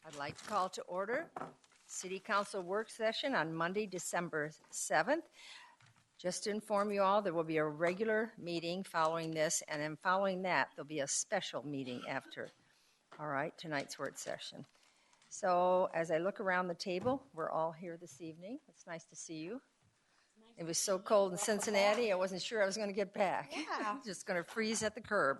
I'd like to call to order City Council work session on Monday, December 7th. Just to inform you all, there will be a regular meeting following this, and then following that, there'll be a special meeting after. All right, tonight's work session. So as I look around the table, we're all here this evening. It's nice to see you. It was so cold in Cincinnati, I wasn't sure I was going to get back. Yeah. Just going to freeze at the curb.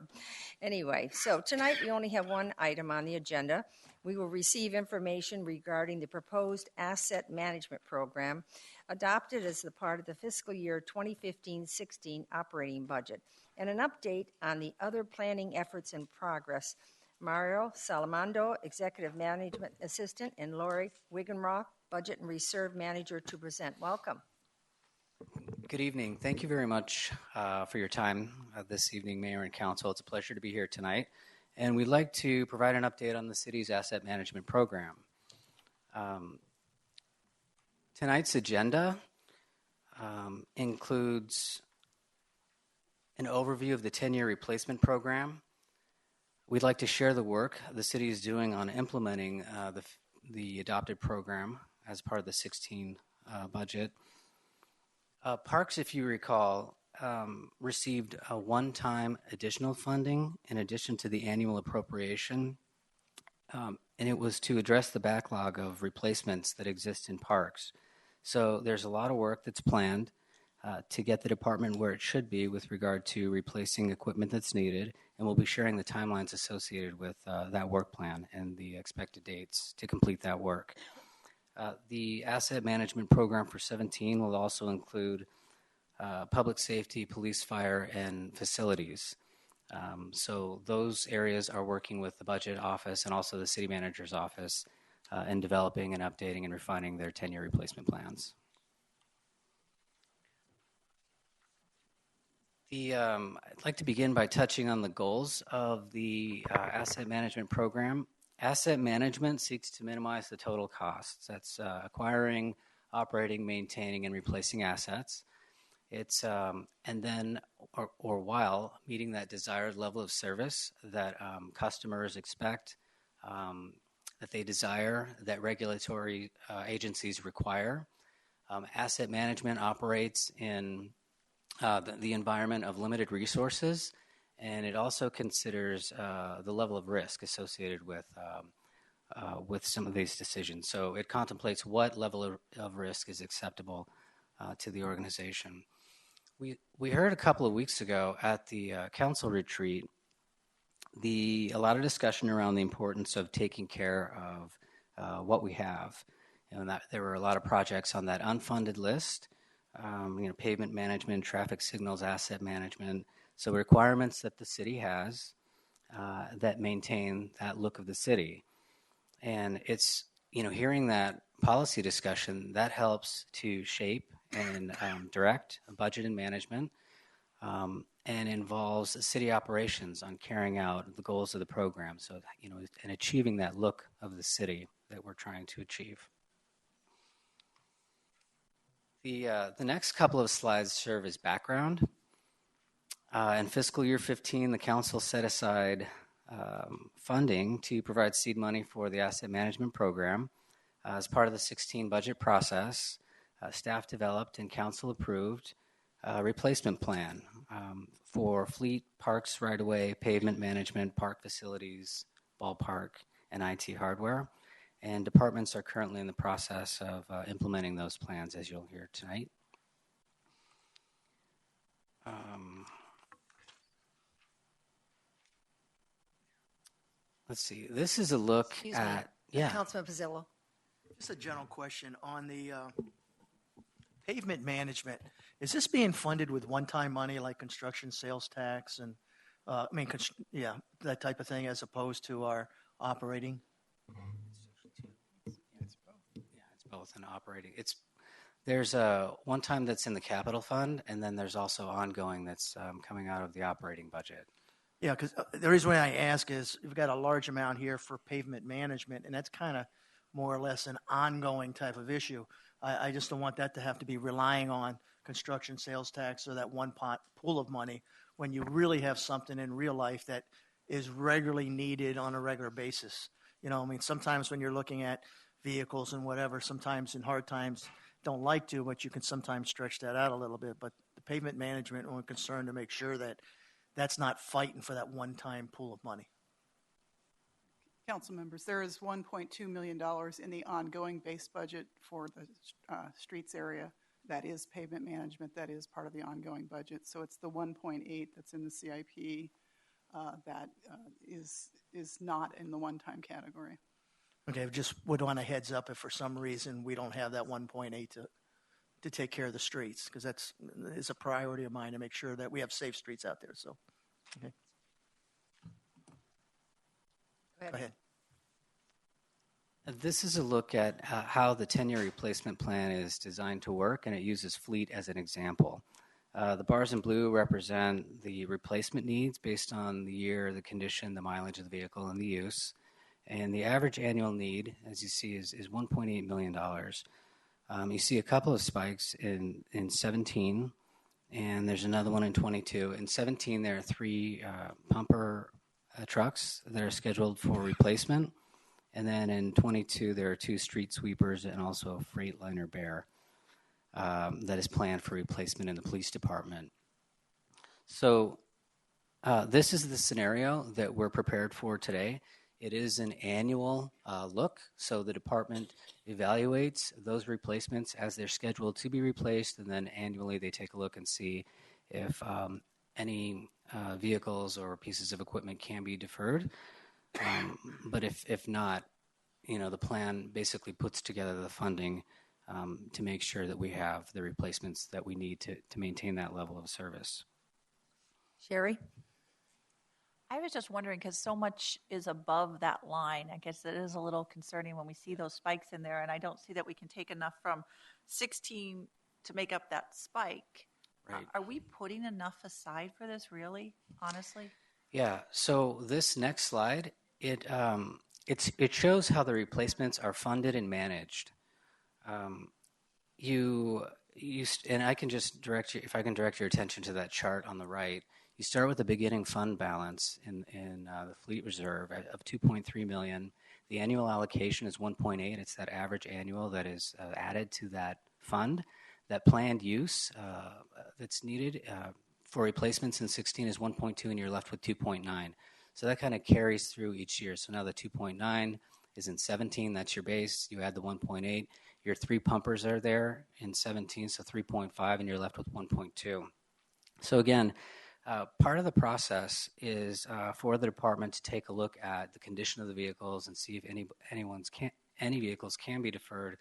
Anyway, so tonight we only have one item on the agenda. We will receive information regarding the proposed asset management program adopted as the part of the fiscal year 2015-16 operating budget, and an update on the other planning efforts in progress. Mario Salamando, Executive Management Assistant, and Lori Wigenroth, Budget and Reserve Manager, to present. Welcome. Good evening. Thank you very much for your time this evening, Mayor and Council. It's a pleasure to be here tonight. And we'd like to provide an update on the city's asset management program. Tonight's agenda includes an overview of the 10-year replacement program. We'd like to share the work the city is doing on implementing the adopted program as part of the 16 budget. Parks, if you recall, received a one-time additional funding in addition to the annual appropriation, and it was to address the backlog of replacements that exist in parks. So there's a lot of work that's planned to get the department where it should be with regard to replacing equipment that's needed, and we'll be sharing the timelines associated with that work plan and the expected dates to complete that work. The asset management program for 17 will also include public safety, police, fire, and facilities. So those areas are working with the budget office and also the city manager's office in developing and updating and refining their 10-year replacement plans. I'd like to begin by touching on the goals of the asset management program. Asset management seeks to minimize the total costs. That's acquiring, operating, maintaining, and replacing assets. It's and then or while meeting that desired level of service that customers expect, that they desire, that regulatory agencies require. Asset management operates in the environment of limited resources, and it also considers the level of risk associated with some of these decisions. So it contemplates what level of risk is acceptable to the organization. We heard a couple of weeks ago at the council retreat a lot of discussion around the importance of taking care of what we have. That there were a lot of projects on that unfunded list. Pavement management, traffic signals, asset management. So requirements that the city has that maintain that look of the city. And it's, hearing that policy discussion, that helps to shape and direct budget and management and involves city operations on carrying out the goals of the program. So, and achieving that look of the city that we're trying to achieve. The next couple of slides serve as background. In fiscal year 15, the council set aside funding to provide seed money for the asset management program. As part of the 16 budget process, staff developed and council approved a replacement plan for fleet, parks, right-of-way, pavement management, park facilities, ballpark, and IT hardware. And departments are currently in the process of implementing those plans, as you'll hear tonight. Let's see. This is a look at... Yeah. Councilman Pizzillo. Just a general question on the pavement management. Is this being funded with one-time money like construction sales tax and, that type of thing, as opposed to our operating? It's both an operating. There's a one time that's in the capital fund, and then there's also ongoing that's coming out of the operating budget. Yeah, because the reason why I ask is we've got a large amount here for pavement management, and that's kind of more or less an ongoing type of issue. I just don't want that to have to be relying on construction sales tax or that one pot pool of money when you really have something in real life that is regularly needed on a regular basis. You know, I mean, sometimes when you're looking at vehicles and whatever, sometimes in hard times don't like to, but you can sometimes stretch that out a little bit. But the pavement management, we're concerned to make sure that that's not fighting for that one-time pool of money. Council members, there is $1.2 million in the ongoing base budget for the streets area. That is pavement management. That is part of the ongoing budget. So it's the 1.8 that's in the CIP that is not in the one-time category. Okay, just would want a heads up if for some reason we don't have that 1.8 to take care of the streets, because that's is a priority of mine to make sure that we have safe streets out there. So, okay. Go ahead. This is a look at how the 10-year replacement plan is designed to work, and it uses fleet as an example. The bars in blue represent the replacement needs based on the year, the condition, the mileage of the vehicle, and the use. And the average annual need, as you see, is $1.8 million. You see a couple of spikes in 17, and there's another one in 22. In 17, there are 3 pumper trucks that are scheduled for replacement. And then in 22, there are 2 street sweepers and also a Freightliner Bear that is planned for replacement in the police department. So this is the scenario that we're prepared for today. It is an annual look, so the department evaluates those replacements as they're scheduled to be replaced, and then annually they take a look and see if any vehicles or pieces of equipment can be deferred. But if not, the plan basically puts together the funding to make sure that we have the replacements that we need to maintain that level of service. Sherry? I was just wondering, because so much is above that line, I guess it is a little concerning when we see those spikes in there, and I don't see that we can take enough from 16 to make up that spike. Right. Are we putting enough aside for this, really, honestly? Yeah, so this next slide, it shows how the replacements are funded and managed. And I can just direct you, if I can direct your attention to that chart on the right. You start with the beginning fund balance in the fleet reserve of $2.3 million. The annual allocation is 1.8. It's that average annual that is added to that fund. That planned use that's needed for replacements in 16 is 1.2, and you're left with 2.9. So that kind of carries through each year. So now the 2.9 is in 17. That's your base. You add the 1.8. Your 3 pumpers are there in 17, so 3.5, and you're left with 1.2. So again, part of the process is for the department to take a look at the condition of the vehicles and see if any vehicles can be deferred.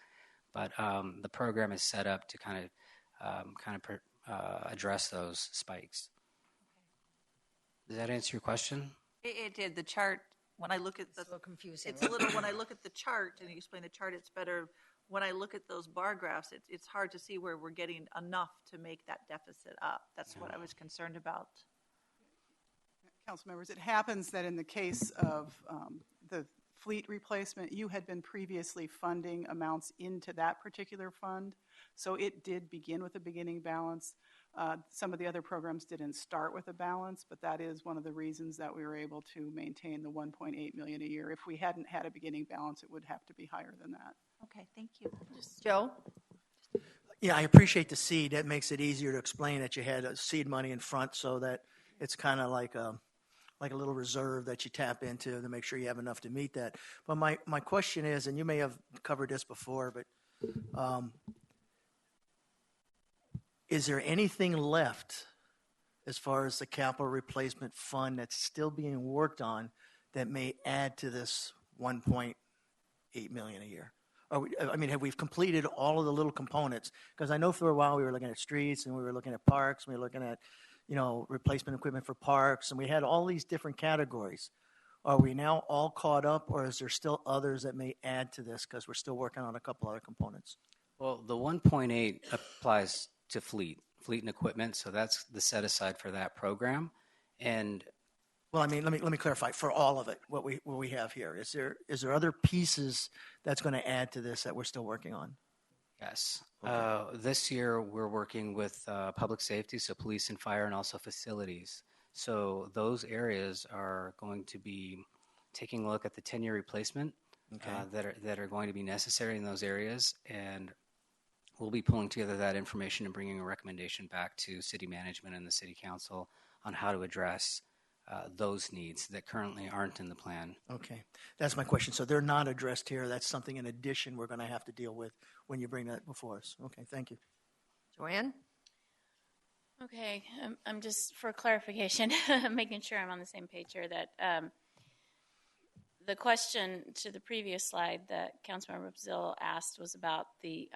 But the program is set up to kind of address those spikes. Does that answer your question? It did. The chart, when I look at It's a little confusing. it's a little, when I look at the chart, and you explain the chart, it's better. When I look at those bar graphs, it's hard to see where we're getting enough to make that deficit up. That's what I was concerned about. Council members, it happens that in the case of the fleet replacement, you had been previously funding amounts into that particular fund. So it did begin with a beginning balance. Some of the other programs didn't start with a balance, but that is one of the reasons that we were able to maintain the $1.8 million a year. If we hadn't had a beginning balance, it would have to be higher than that. Okay, thank you. Joe? Yeah, I appreciate the seed. That makes it easier to explain that you had a seed money in front, so that it's kind of like a little reserve that you tap into to make sure you have enough to meet that. But my question is, and you may have covered this before, but is there anything left as far as the capital replacement fund that's still being worked on that may add to this $1.8 million a year? Have we completed all of the little components? Because I know for a while we were looking at streets, and we were looking at parks, and we were looking at replacement equipment for parks, and we had all these different categories. Are we now all caught up, or is there still others that may add to this because we're still working on a couple other components? Well, the 1.8 applies to fleet and equipment, so that's the set aside for that program. And well, let me clarify for all of it. What we have here, is there other pieces that's going to add to this that we're still working on? Yes. Okay. This year we're working with public safety, so police and fire, and also facilities. So those areas are going to be taking a look at the 10-year replacement Okay. that are going to be necessary in those areas, and we'll be pulling together that information and bringing a recommendation back to city management and the city council on how to address those needs that currently aren't in the plan. Okay, that's my question. So they're not addressed here. That's something in addition we're going to have to deal with when you bring that before us. Okay, thank you. Joanne? Okay, I'm just, for clarification, making sure I'm on the same page here, that the question to the previous slide that Councilmember Brazil asked was about the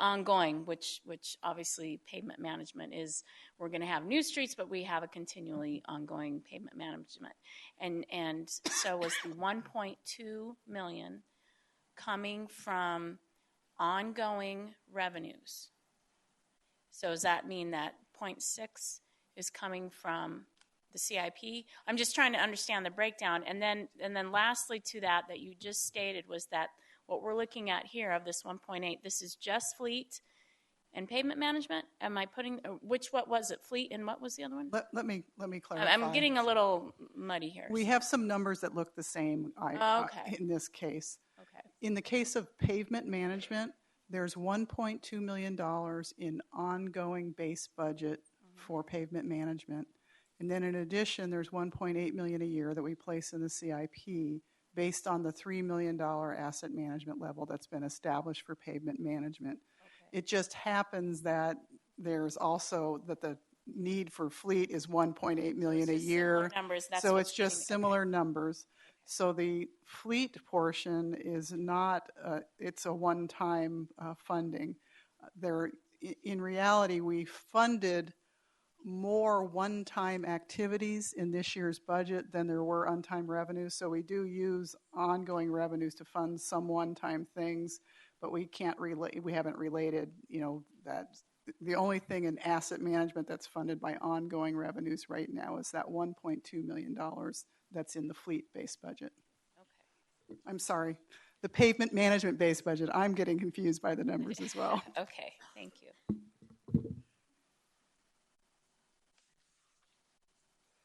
ongoing, which obviously pavement management is. We're going to have new streets, but we have a continually ongoing pavement management, and so was the 1.2 million coming from ongoing revenues. So does that mean that 0.6 is coming from the CIP? I'm just trying to understand the breakdown, and then lastly to that you just stated was that what we're looking at here of this 1.8, this is just fleet and pavement management? Am I putting, what was it, fleet and what was the other one? Let me clarify. I'm getting a little muddy here. We have some numbers that look the same Okay. in this case. Okay. In the case of pavement management, there's $1.2 million in ongoing base budget for pavement management. And then in addition, there's $1.8 million a year that we place in the CIP based on the $3 million asset management level that's been established for pavement management. Okay. It just happens that there's also that the need for fleet is $1.8 million a year. Numbers, so it's just similar numbers. So the fleet portion is not, it's a one-time funding. In reality, we funded more one-time activities in this year's budget than there were on-time revenues. So we do use ongoing revenues to fund some one-time things, but we haven't related, that the only thing in asset management that's funded by ongoing revenues right now is that $1.2 million that's in the fleet-based budget. Okay. I'm sorry. The pavement management-based budget, I'm getting confused by the numbers as well. Okay, thank you.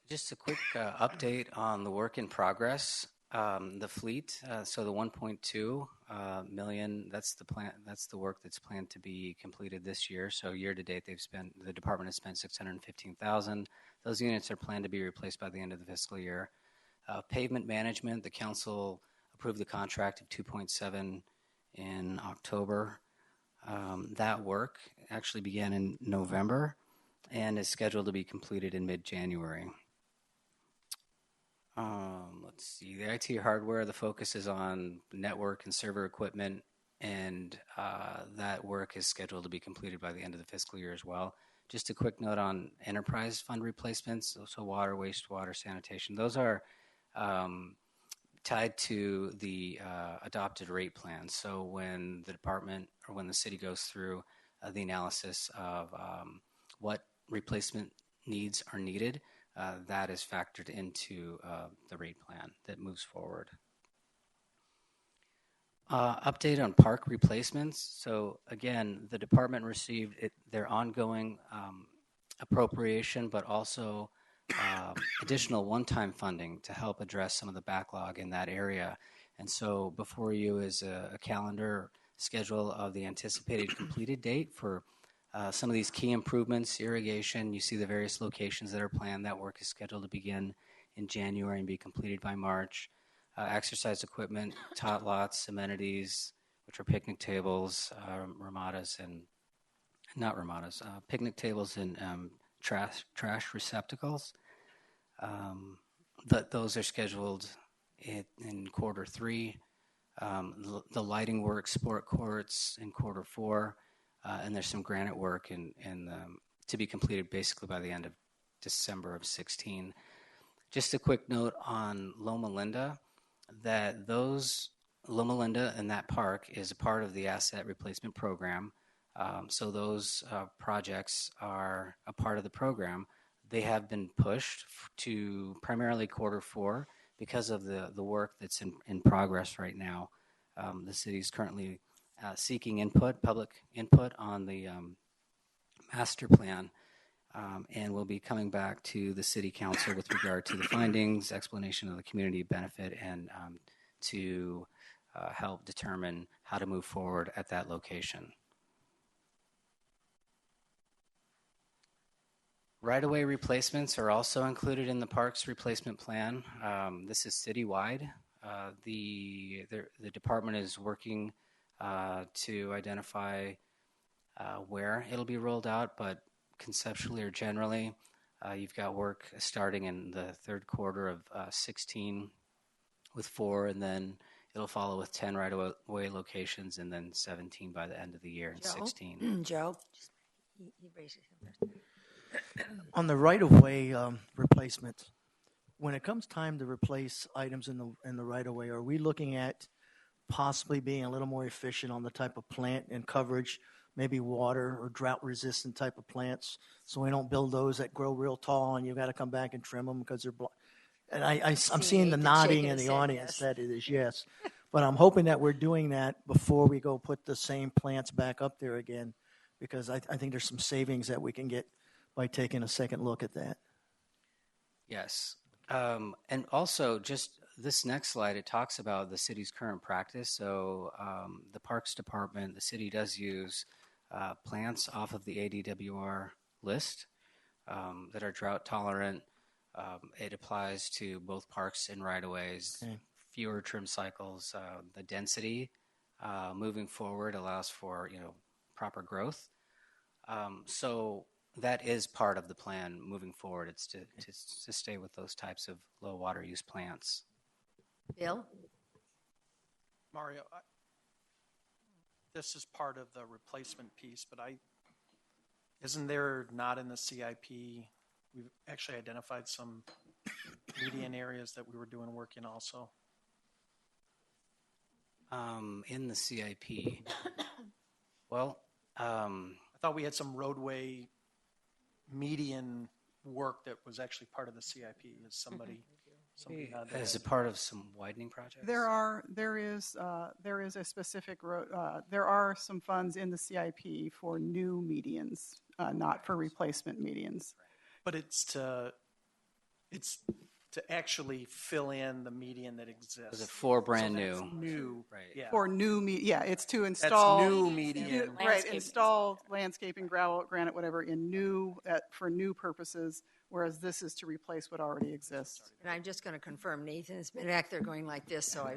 Just a quick update on the work in progress. The fleet, so the 1.2 million, that's the plan. That's the work that's planned to be completed this year. So year to date, the department has spent $615,000. Those units are planned to be replaced by the end of the fiscal year. Pavement management, the council approved the contract of 2.7 in October. That work actually began in November and is scheduled to be completed in mid-January. Let's see, the IT hardware, the focus is on network and server equipment, and that work is scheduled to be completed by the end of the fiscal year as well. Just a quick note on enterprise fund replacements, so water, wastewater, sanitation. Those are tied to the adopted rate plan. So when the department or when the city goes through the analysis of what replacement needs are needed, that is factored into the rate plan that moves forward. Update on park replacements. So again, the department received their ongoing appropriation, but also additional one-time funding to help address some of the backlog in that area. And so before you is a calendar schedule of the anticipated completed date for some of these key improvements, irrigation. You see the various locations that are planned. That work is scheduled to begin in January and be completed by March. Exercise equipment, tot lots, amenities, which are picnic tables, picnic tables and trash receptacles. Those are scheduled in quarter 3. The lighting work, sport courts in quarter 4. And there's some granite work to be completed basically by the end of December of 16. Just a quick note on Loma Linda, that Loma Linda and that park is a part of the asset replacement program. So those projects are a part of the program. They have been pushed to primarily quarter 4 because of the work that's in progress right now. The city is currently seeking public input on the master plan and we'll be coming back to the City Council with regard to the findings, explanation of the community benefit, and to help determine how to move forward at that location. Right-of-way replacements are also included in the Parks Replacement Plan. This is citywide. The department is working to identify where it'll be rolled out, but conceptually or generally, you've got work starting in the third quarter of 16 with 4, and then it'll follow with 10 right-of-way locations, and then 17 by the end of the year, and 16. Joe? He raised his hand first. On the right-of-way replacements, when it comes time to replace items in the right-of-way, are we looking at possibly being a little more efficient on the type of plant and coverage, maybe water or drought-resistant type of plants, so we don't build those that grow real tall and you've got to come back and trim them because they're and I'm seeing the Nathan nodding shaking in his the head, audience yes. that it is yes. But I'm hoping that we're doing that before we go put the same plants back up there again, because I think there's some savings that we can get by taking a second look at that. Yes. And also, just this next slide, it talks about the city's current practice. So the Parks Department, the city does use plants off of the ADWR list that are drought tolerant. It applies to both parks and right-of-ways. Okay. Fewer trim cycles. The density moving forward allows for proper growth. So that is part of the plan moving forward. It's to stay with those types of low water use plants. Bill? Mario, this is part of the replacement piece, but isn't there not in the CIP, we've actually identified some median areas that we were doing work in also? In the CIP, well, I thought we had some roadway median work that was actually part of the CIP. Is somebody had that? as a part of some widening projects. There is a specific road. There are some funds in the CIP for new medians, not for replacement medians. But it's to actually fill in the median that exists. Was it for brand So new? that's new, Right. Yeah. For new it's to install new median. right, Landscaping. install landscaping, gravel, granite, whatever in for new purposes, whereas this is to replace what already exists. And I'm just going to confirm, Nathan's been back there going like this, so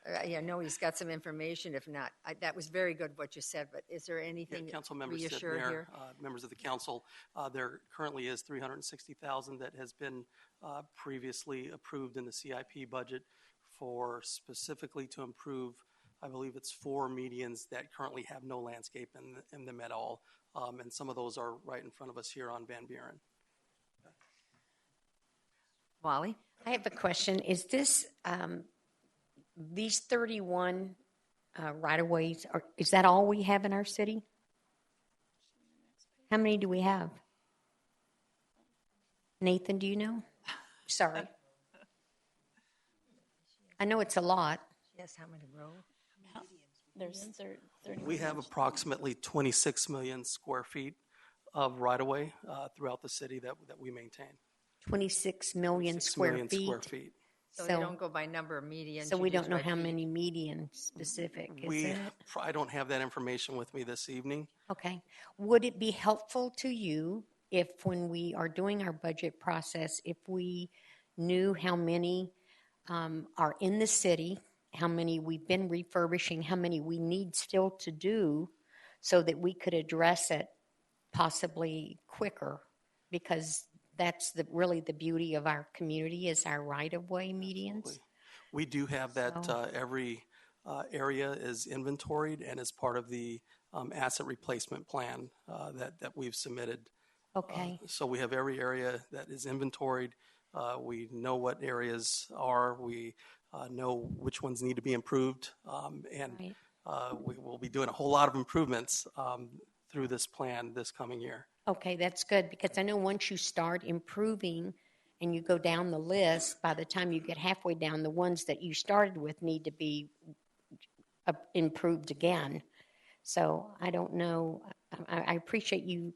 I know he's got some information. If not, that was very good what you said, but is there anything Council members, reassured here? members of the council, there currently is $360,000 that has been previously approved in the CIP budget for specifically to improve, I believe it's 4 medians that currently have no landscape in them at all, and some of those are right in front of us here on Van Buren. Wally? I have a question. Is this, these 31 right-of-ways, is that all we have in our city? How many do we have? Nathan, do you know? Sorry. I know it's a lot. Yes, how many rows? There's 30. We have approximately 26 million square feet of right-of-way throughout the city that we maintain. 26 million 6 square million feet. square feet. So you don't go by number of medians. So you we just don't know by how feet. many median specific, is it? I don't have that information with me this evening. Okay. Would it be helpful to you if when we are doing our budget process, if we knew how many are in the city, how many we've been refurbishing, how many we need still to do, so that we could address it possibly quicker? Because that's really the beauty of our community is our right-of-way medians. We do have that. Every area is inventoried and is part of the asset replacement plan that we've submitted. Okay. So we have every area that is inventoried. We know what areas are. We know which ones need to be improved. And Right. we will be doing a whole lot of improvements through this plan this coming year. Okay, that's good, because I know once you start improving and you go down the list, by the time you get halfway down, the ones that you started with need to be improved again. So I don't know. I appreciate you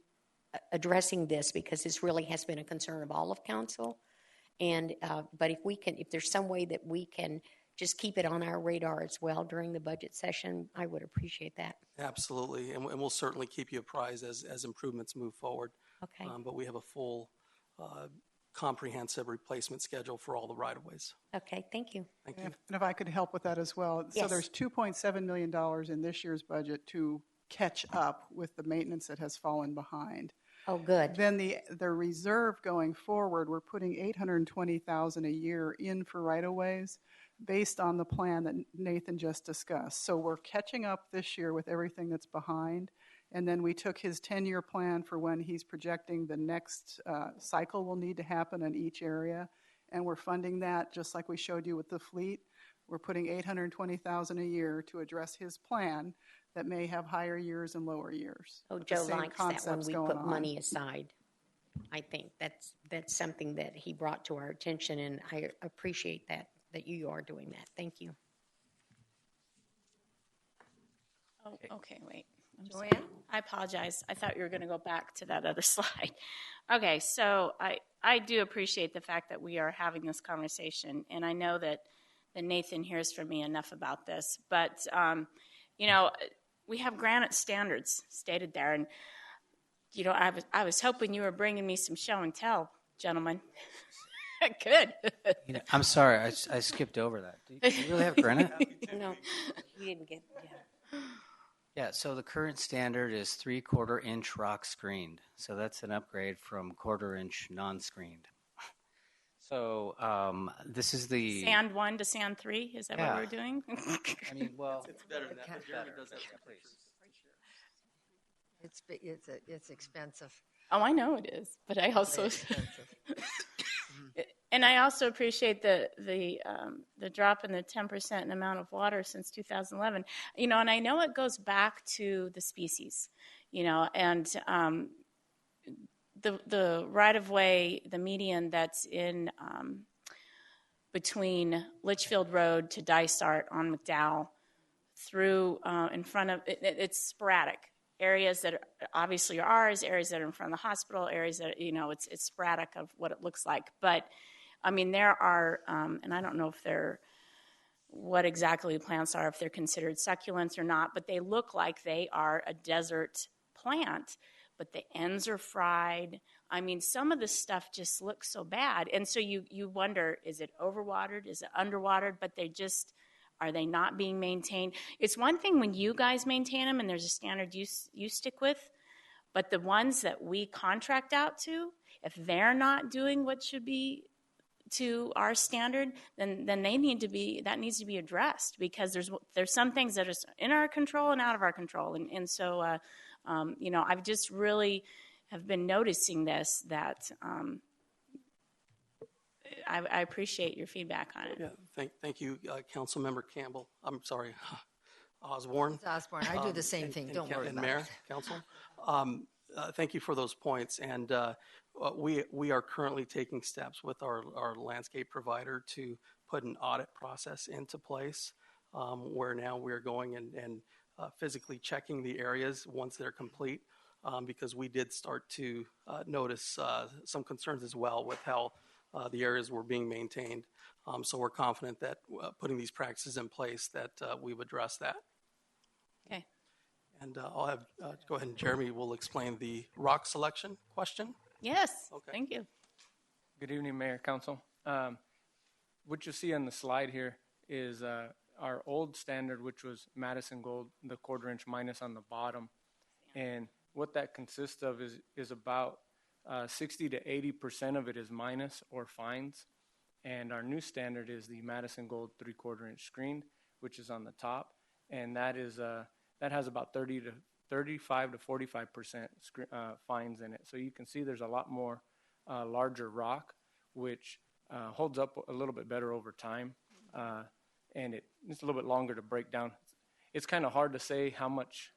addressing this because this really has been a concern of all of council. And but if there's some way that we can just keep it on our radar as well during the budget session, I would appreciate that. Absolutely, and we'll certainly keep you apprised as improvements move forward. Okay. But we have a full comprehensive replacement schedule for all the right-of-ways. Okay, thank you. Thank you. And if I could help with that as well. So Yes. there's $2.7 million in this year's budget to catch up with the maintenance that has fallen behind. Oh, good. Then the reserve going forward, we're putting $820,000 a year in for right-of-ways based on the plan that Nathan just discussed. So we're catching up this year with everything that's behind. And then we took his 10-year plan for when he's projecting the next cycle will need to happen in each area. And we're funding that just like we showed you with the fleet. We're putting $820,000 a year to address his plan that may have higher years and lower years. Oh, But the Joe same likes that when concept's we going put on. money aside. I think that's something that he brought to our attention, and I appreciate that you are doing that. Thank you. Oh, okay, wait. I'm Joanne? sorry. I apologize. I thought you were going to go back to that other slide. Okay, so I do appreciate the fact that we are having this conversation, and I know that Nathan hears from me enough about this. But, we have granite standards stated there, and, I was hoping you were bringing me some show and tell, gentlemen. Good. I'm sorry, I skipped over that. Do you really have granite? No, you didn't get. Yeah. Yeah, so the current standard is 3/4 inch rock screened. So that's an upgrade from 1/4 inch non-screened. So this is the Sand 1 to sand 3, is that what we're doing? I mean, well, It's better than that. But Jeremy does have please. It's expensive. Oh, I know it is, but I also Expensive. and I also appreciate the drop in the 10% in amount of water since 2011. And I know it goes back to the species, and the right of way, the median that's in between Litchfield Road to Dysart on McDowell through in front of it's sporadic. Areas that obviously are ours, areas that are in front of the hospital, areas that, it's sporadic of what it looks like. But, I mean, there are, and I don't know what exactly the plants are, if they're considered succulents or not, but they look like they are a desert plant, but the ends are fried. I mean, some of the stuff just looks so bad. And so you wonder, is it overwatered? Is it underwatered? But are they not being maintained? It's one thing when you guys maintain them and there's a standard you stick with, but the ones that we contract out to, if they're not doing what should be to our standard, then that needs to be addressed, because there's some things that are in our control and out of our control. And so, I've just really have been noticing this, that I appreciate your feedback on it. Yeah, thank you, Councilmember Campbell. I'm sorry, Osborne. It's Osborne. I do the same thing. Don't worry And about Mayor, it. Council. Thank you for those points. And we are currently taking steps with our landscape provider to put an audit process into place, where now we're going and physically checking the areas once they're complete, because we did start to notice some concerns as well with how the areas were being maintained. So we're confident that putting these practices in place, that we've addressed that. Okay. And I'll have, go ahead and Jeremy will explain the rock selection question. Yes. Okay. Thank you. Good evening, Mayor, Council. What you see on the slide here is our old standard, which was Madison Gold, the 1/4 inch minus on the bottom. And what that consists of is about 60 to 80% of it is minus or fines. And our new standard is the Madison Gold 3/4 inch screened, which is on the top. And that has about 35 to 45% fines in it. So you can see there's a lot more larger rock, which holds up a little bit better over time. And it's a little bit longer to break down. It's kind of hard to say how much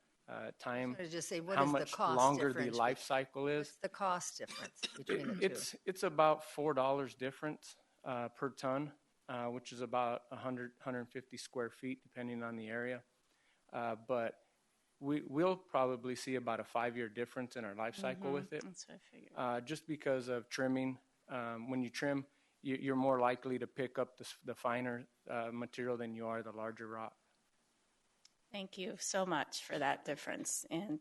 time, I was just say, what how is the much cost longer the difference? life cycle is. What's the cost difference between the two? It's about $4 difference per ton, which is about 150 square feet, depending on the area. But we'll probably see about a 5-year difference in our life cycle with it. That's what I figured. Just because of trimming. When you trim, you're more likely to pick up the finer material than you are the larger rock. Thank you so much for that difference. And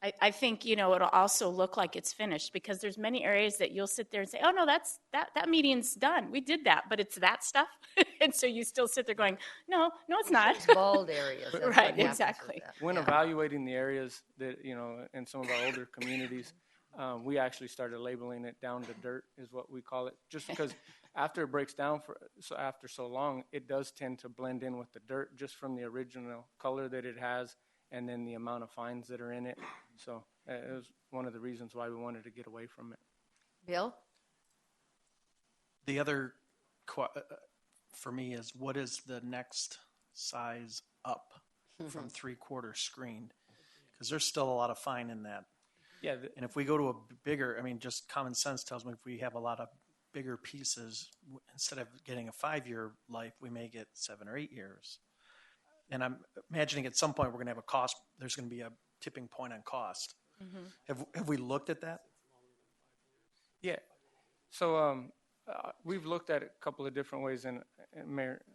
I think, it'll also look like it's finished because there's many areas that you'll sit there and say, oh, no, that median's done. We did that, but it's that stuff. And so you still sit there going, no, it's not. It's bald areas. That's what Right, happens with exactly. that. When Yeah. evaluating the areas that, in some of our older communities, we actually started labeling it down to dirt is what we call it. Just because after it breaks down after so long, it does tend to blend in with the dirt just from the original color that it has and then the amount of fines that are in it. So it was one of the reasons why we wanted to get away from it. Bill? The other for me is, what is the next size up from 3/4 screened? Because there's still a lot of fine in that. Yeah. And if we go to a bigger, just common sense tells me if we have a lot of bigger pieces, instead of getting a 5-year life, we may get 7 or 8 years. And I'm imagining at some point we're going to have a cost. There's going to be a tipping point on cost. Mm-hmm. Have we looked at that? Yeah. So we've looked at it a couple of different ways, and Mayor,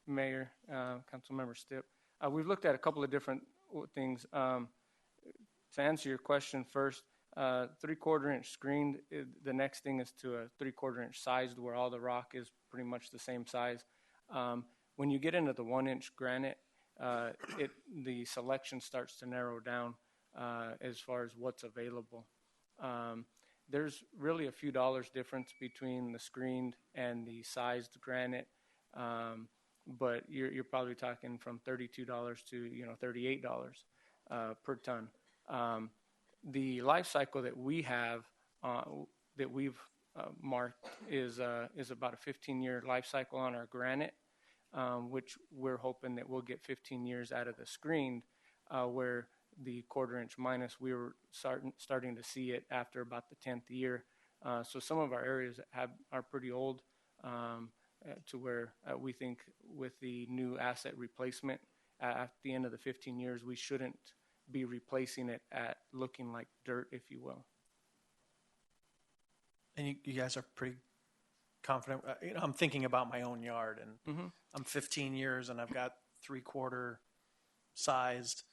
Councilmember Stipp, we've looked at a couple of different things. To answer your question first, 3/4 inch screened. The next thing is to a 3/4 inch sized, where all the rock is pretty much the same size. When you get into the 1-inch granite, the selection starts to narrow down as far as what's available. There's really a few dollars difference between the screened and the sized granite, but you're probably talking from $32 to $38 per ton. The life cycle that we have that we've marked is about a 15-year life cycle on our granite, which we're hoping that we'll get 15 years out of the screened, where the 1/4 inch minus, we were starting to see it after about the 10th year. So some of our areas are pretty old, to where we think with the new asset replacement at the end of the 15 years, we shouldn't be replacing it at looking like dirt, if you will. And you guys are pretty confident. I'm thinking about my own yard, and I'm 15 years, and I've got 3/4 sized,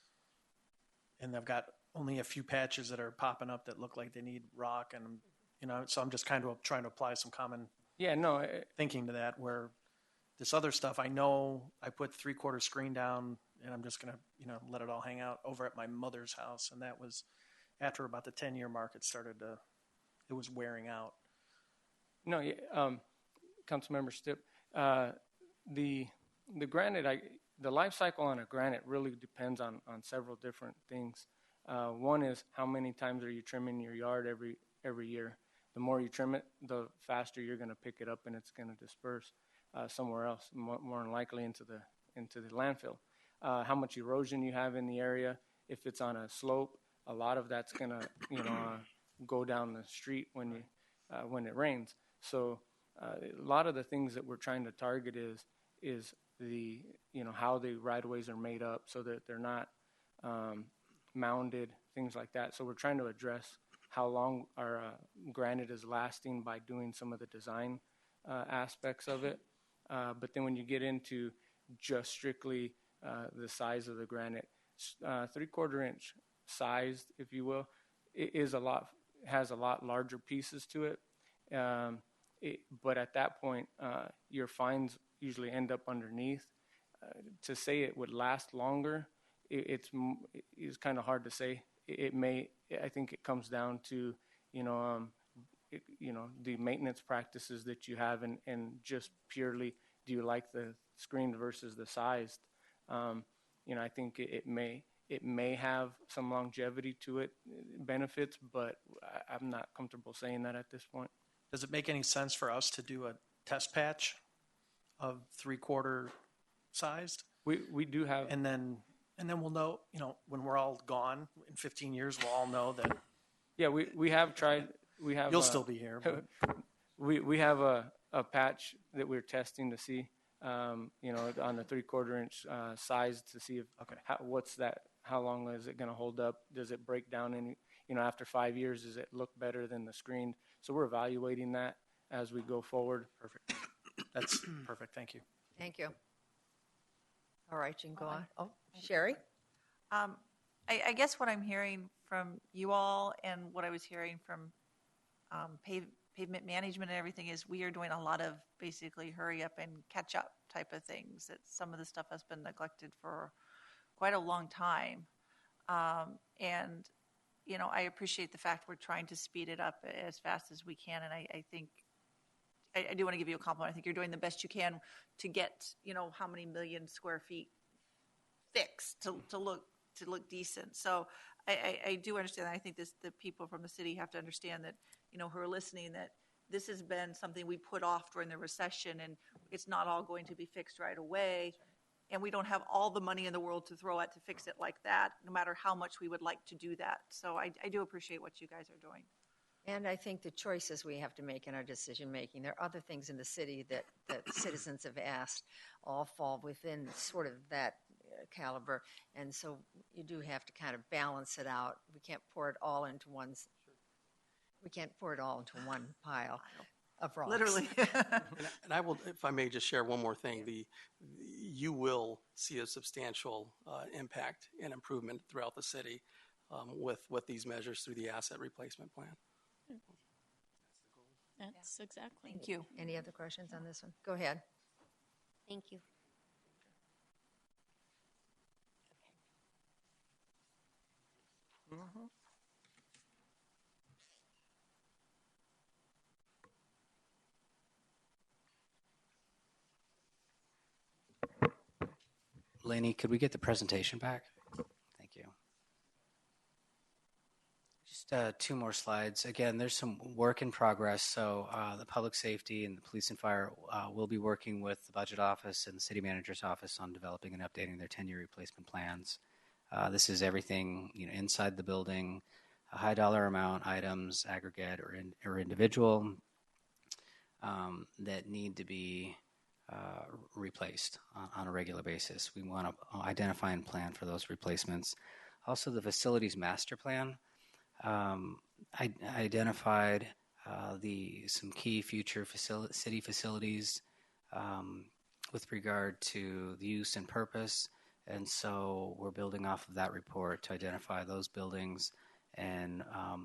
and I've got only a few patches that are popping up that look like they need rock, and so I'm just kind of trying to apply some common thinking to that. Where this other stuff, I know I put 3/4 screen down, and I'm just gonna let it all hang out over at my mother's house, and that was after about the 10-year mark. It was wearing out. No, Councilmember Stipp, the granite, the life cycle on a granite really depends on several different things. One is how many times are you trimming your yard every year. The more you trim it, the faster you're going to pick it up, and it's going to disperse somewhere else, more than likely into the landfill. How much erosion you have in the area. If it's on a slope, a lot of that's going to go down the street when it rains. So a lot of the things that we're trying to target is the how the right-of-ways are made up, so that they're not mounded, things like that. So we're trying to address how long our granite is lasting by doing some of the design aspects of it. But then when you get into just strictly the size of the granite, 3/4 inch sized, if you will, has a lot larger pieces to it. But at that point, your fines usually end up underneath. To say it would last longer, it's kind of hard to say. It may. I think it comes down to the maintenance practices that you have, and just purely, do you like the screened versus the sized? I think it may have some longevity to it, benefits, but I'm not comfortable saying that at this point. Does it make any sense for us to do a test patch of 3/4 sized? We do have, and then we'll know, when we're all gone in 15 years, we'll all know that. Yeah, we have tried. We have. You'll still be here. But. We have a patch that we're testing to see, on the 3/4 inch size, to see if what's that how long is it going to hold up? Does it break down any, after 5 years, does it look better than the screened? So we're evaluating that as we go forward. Perfect. That's perfect. Thank you. Thank you. All right, you can go on. Oh, Sherry? I guess what I'm hearing from you all and what I was hearing from pavement management and everything is we are doing a lot of basically hurry up and catch up type of things. That some of the stuff has been neglected for quite a long time. And, I appreciate the fact we're trying to speed it up as fast as we can. And I think I do want to give you a compliment. I think you're doing the best you can to get, how many million square feet fixed to look decent. So I do understand that. I think the people from the city have to understand that, who are listening, that this has been something we put off during the recession, and it's not all going to be fixed right away. And we don't have all the money in the world to throw at to fix it like that, no matter how much we would like to do that. So I do appreciate what you guys are doing. And I think the choices we have to make in our decision making, there are other things in the city that citizens have asked all fall within sort of that caliber. And so you do have to kind of balance it out. We can't pour it all into one pile of rocks. Literally. And I will, if I may just share one more thing, you will see a substantial impact and improvement throughout the city with these measures through the asset replacement plan. That's exactly. Thank you. Any other questions on this one? Go ahead. Thank you. Lainey, could we get the presentation back? Thank you. Just 2 more slides. Again, there's some work in progress. So the public safety and the police and fire will be working with the budget office and the city manager's office on developing and updating their 10-year replacement plans. This is everything inside the building, a high dollar amount items, aggregate or individual, that need to be replaced on a regular basis. We want to identify and plan for those replacements. Also, the facilities master plan identified some key future city facilities with regard to the use and purpose. And so we're building off of that report to identify those buildings and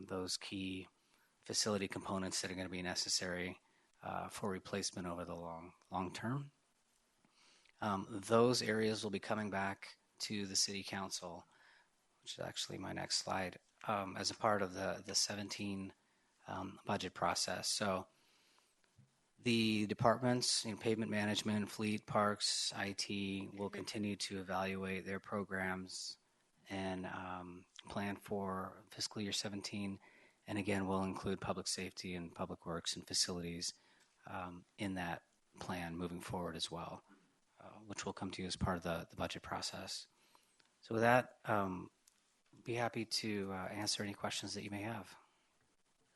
those key facility components that are going to be necessary for replacement over the long term. Those areas will be coming back to the City Council, which is actually my next slide, as a part of the 17 budget process. So the departments, pavement management, fleet, parks, IT, will continue to evaluate their programs and plan for fiscal year 17. And again, we'll include public safety and public works and facilities in that plan moving forward as well, which will come to you as part of the budget process. So with that, be happy to answer any questions that you may have.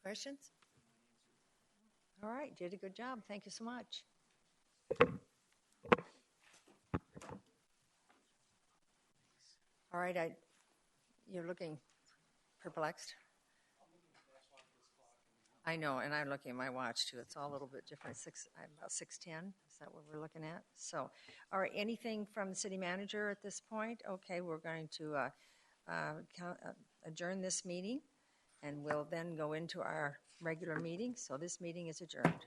Questions? All right, did a good job. Thank you so much. All right, you're looking perplexed. I know, and I'm looking at my watch too. It's all a little bit different. About 6:10. Is that what we're looking at? So, all right. Anything from the city manager at this point? Okay, we're going to adjourn this meeting, and we'll then go into our regular meeting. So this meeting is adjourned.